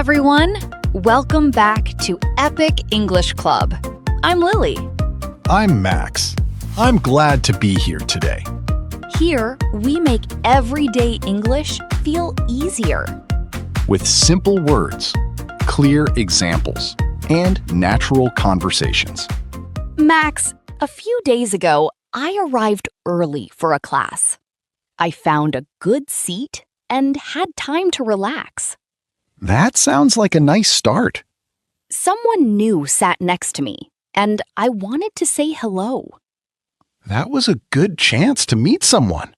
everyone! Welcome back to Epic English Club. I'm Lily. I'm Max. I'm glad to be here today. Here, we make everyday English feel easier. With simple words, clear examples, and natural conversations. Max, a few days ago, I arrived early for a class. I found a good seat and had time to relax. That sounds like a nice start. Someone new sat next to me, and I wanted to say hello. That was a good chance to meet someone.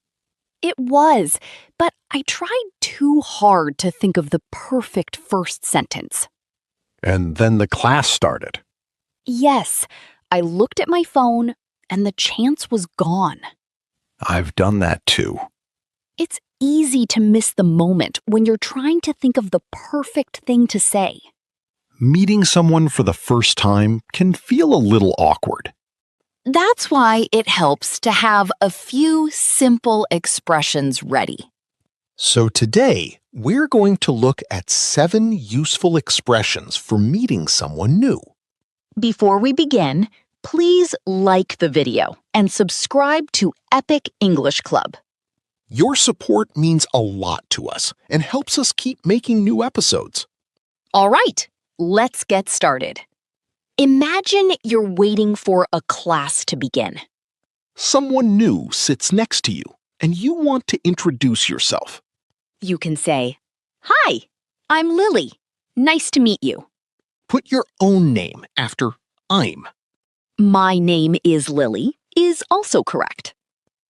It was, but I tried too hard to think of the perfect first sentence. And then the class started. Yes, I looked at my phone, and the chance was gone. I've done that too. It's easy to miss the moment when you're trying to think of the perfect thing to say. Meeting someone for the first time can feel a little awkward. That's why it helps to have a few simple expressions ready. So today, we're going to look at 7 useful expressions for meeting someone new. Before we begin, please like the video and subscribe to Epic English Club. Your support means a lot to us and helps us keep making new episodes. All right, let's get started. Imagine you're waiting for a class to begin. Someone new sits next to you, and you want to introduce yourself. You can say, "Hi, I'm Lily. Nice to meet you. Put your own name after I'm. My name is Lily" is also correct.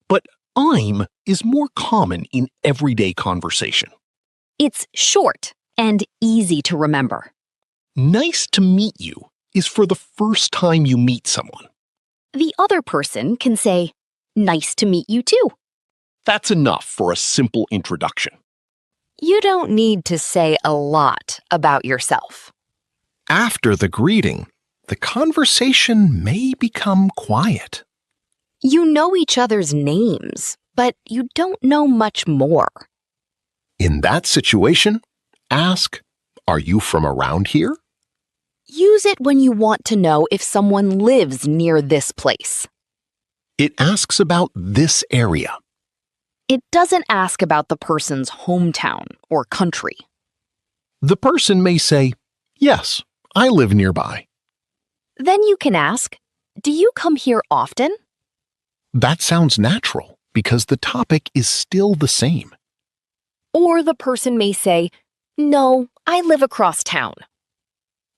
But I'm is more common in everyday conversation. It's short and easy to remember. Nice to meet you is for the first time you meet someone. The other person can say, "Nice to meet you too." That's enough for a simple introduction. You don't need to say a lot about yourself. After the greeting, the conversation may become quiet. You know each other's names, but you don't know much more. In that situation, ask, "Are you from around here?" Use it when you want to know if someone lives near this place. It asks about this area. It doesn't ask about the person's hometown or country. The person may say, "Yes, I live nearby." Then you can ask, "Do you come here often?" That sounds natural because the topic is still the same. Or the person may say, "No, I live across town."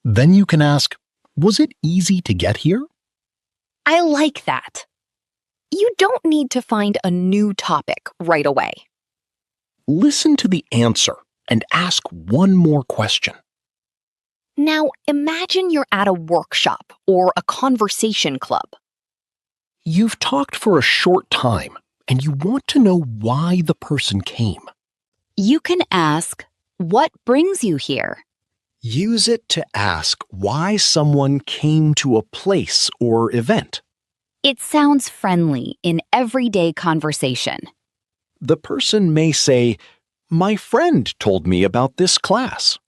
Then you can ask, "Was it easy to get here?" I like that. You don't need to find a new topic right away. Listen to the answer and ask one more question. Now imagine you're at a workshop or a conversation club. You've talked for a short time and you want to know why the person came. You can ask, "What brings you here?" Use it to ask why someone came to a place or event. It sounds friendly in everyday conversation. The person may say, "My friend told me about this class."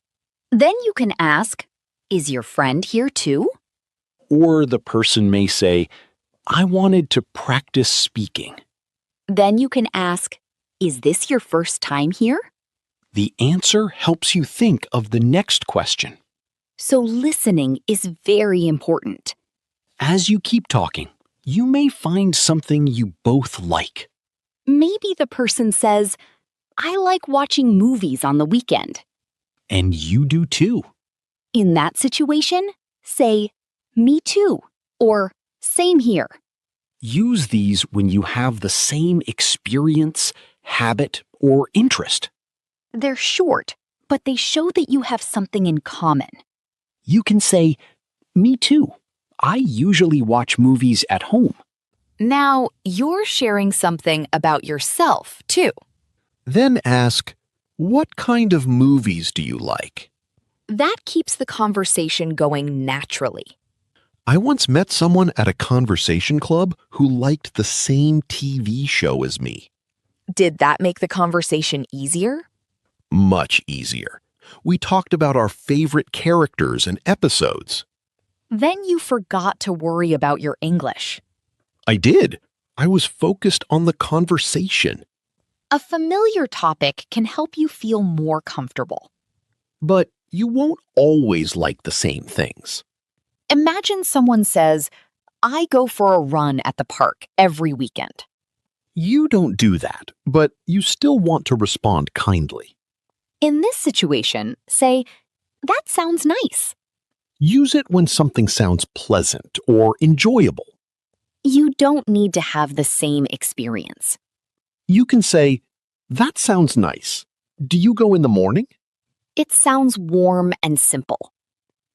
Then you can ask, "Is your friend here too?" Or the person may say, "I wanted to practice speaking." Then you can ask, "Is this your first time here?" The answer helps you think of the next question. So listening is very important. As you keep talking, you may find something you both like. Maybe the person says, "I like watching movies on the weekend." And you do too. In that situation, say, "Me too," or "Same here." Use these when you have the same experience, habit, or interest. They're short, but they show that you have something in common. You can say, "Me too. I usually watch movies at home." Now, you're sharing something about yourself, too. Then ask, "What kind of movies do you like?" That keeps the conversation going naturally. I once met someone at a conversation club who liked the same TV show as me. Did that make the conversation easier? Much easier. We talked about our favorite characters and episodes. Then you forgot to worry about your English. I did. I was focused on the conversation. A familiar topic can help you feel more comfortable. But you won't always like the same things. Imagine someone says, I go for a run at the park every weekend. You don't do that, but you still want to respond kindly. In this situation, say, that sounds nice. Use it when something sounds pleasant or enjoyable. You don't need to have the same experience. You can say, that sounds nice. Do you go in the morning? It sounds warm and simple.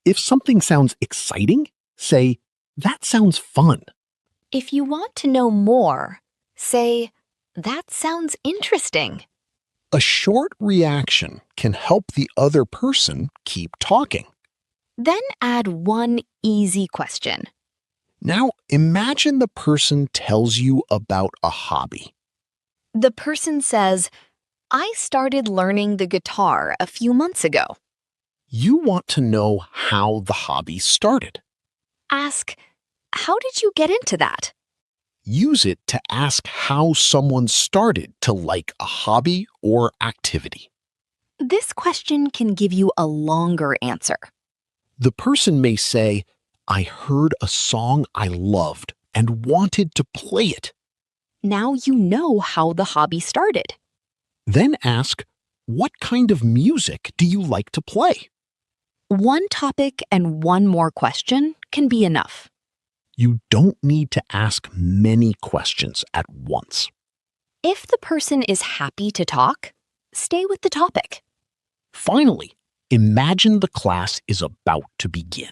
If something sounds exciting, say, that sounds fun. If you want to know more, say, that sounds interesting. A short reaction can help the other person keep talking. Then add one easy question. Now imagine the person tells you about a hobby. The person says, I started learning the guitar a few months ago. You want to know how the hobby started. Ask, how did you get into that? Use it to ask how someone started to like a hobby or activity. This question can give you a longer answer. The person may say, I heard a song I loved and wanted to play it. Now you know how the hobby started. Then ask, what kind of music do you like to play? One topic and one more question can be enough. You don't need to ask many questions at once. If the person is happy to talk, stay with the topic. Finally, imagine the class is about to begin.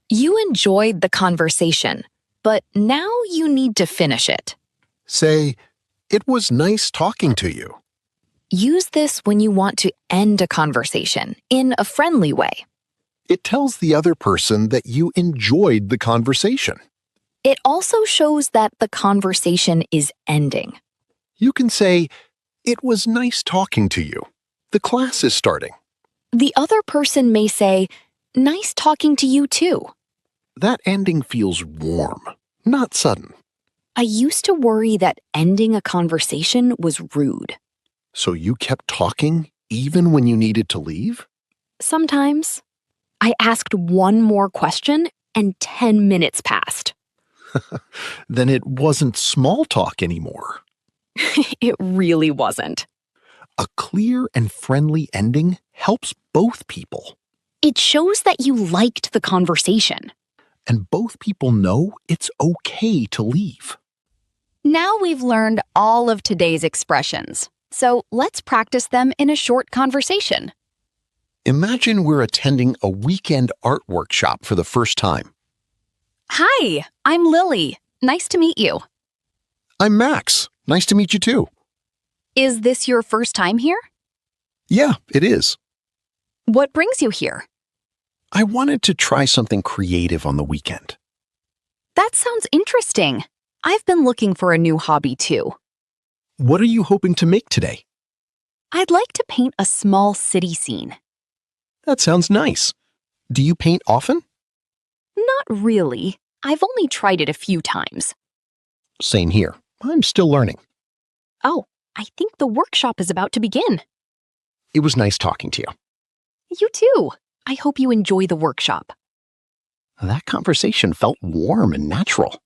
You enjoyed the conversation, but now you need to finish it. Say, it was nice talking to you. Use this when you want to end a conversation in a friendly way. It tells the other person that you enjoyed the conversation. It also shows that the conversation is ending. You can say, it was nice talking to you. The class is starting. The other person may say, nice talking to you too. That ending feels warm, not sudden. I used to worry that ending a conversation was rude. So you kept talking even when you needed to leave? Sometimes. I asked one more question and 10 minutes passed. Then it wasn't small talk anymore. It really wasn't. A clear and friendly ending helps both people. It shows that you liked the conversation. And both people know it's okay to leave. Now we've learned all of today's expressions, so let's practice them in a short conversation. Imagine we're attending a weekend art workshop for the first time. Hi, I'm Lily. Nice to meet you. I'm Max. Nice to meet you too. Is this your first time here? Yeah, it is. What brings you here? I wanted to try something creative on the weekend. That sounds interesting. I've been looking for a new hobby too. What are you hoping to make today? I'd like to paint a small city scene. That sounds nice. Do you paint often? Not really. I've only tried it a few times. Same here. I'm still learning. Oh, I think the workshop is about to begin. It was nice talking to you. You too. I hope you enjoy the workshop. That conversation felt warm and natural.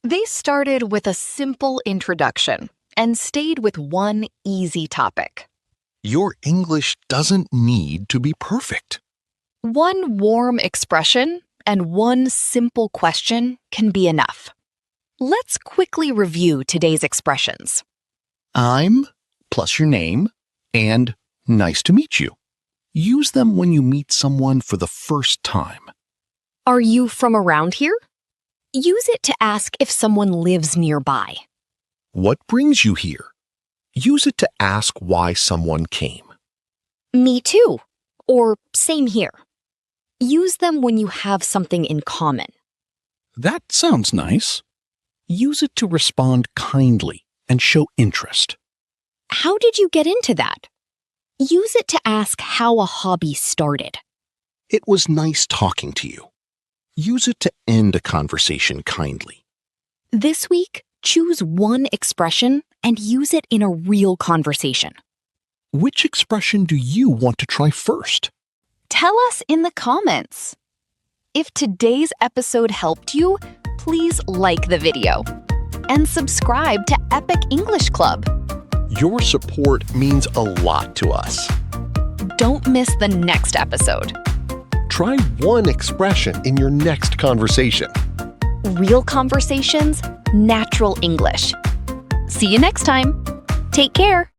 They started with a simple introduction and stayed with one easy topic. Your English doesn't need to be perfect. One warm expression and one simple question can be enough. Let's quickly review today's expressions. I'm plus your name and nice to meet you. Use them when you meet someone for the first time. Are you from around here? Use it to ask if someone lives nearby. What brings you here? Use it to ask why someone came. Me too, or same here. Use them when you have something in common. That sounds nice. Use it to respond kindly and show interest. How did you get into that? Use it to ask how a hobby started. It was nice talking to you. Use it to end a conversation kindly. This week, choose one expression and use it in a real conversation. Which expression do you want to try first? Tell us in the comments. If today's episode helped you, please like the video and subscribe to Epic English Club. Your support means a lot to us. Don't miss the next episode. Try one expression in your next conversation. Real conversations, natural English. See you next time. Take care.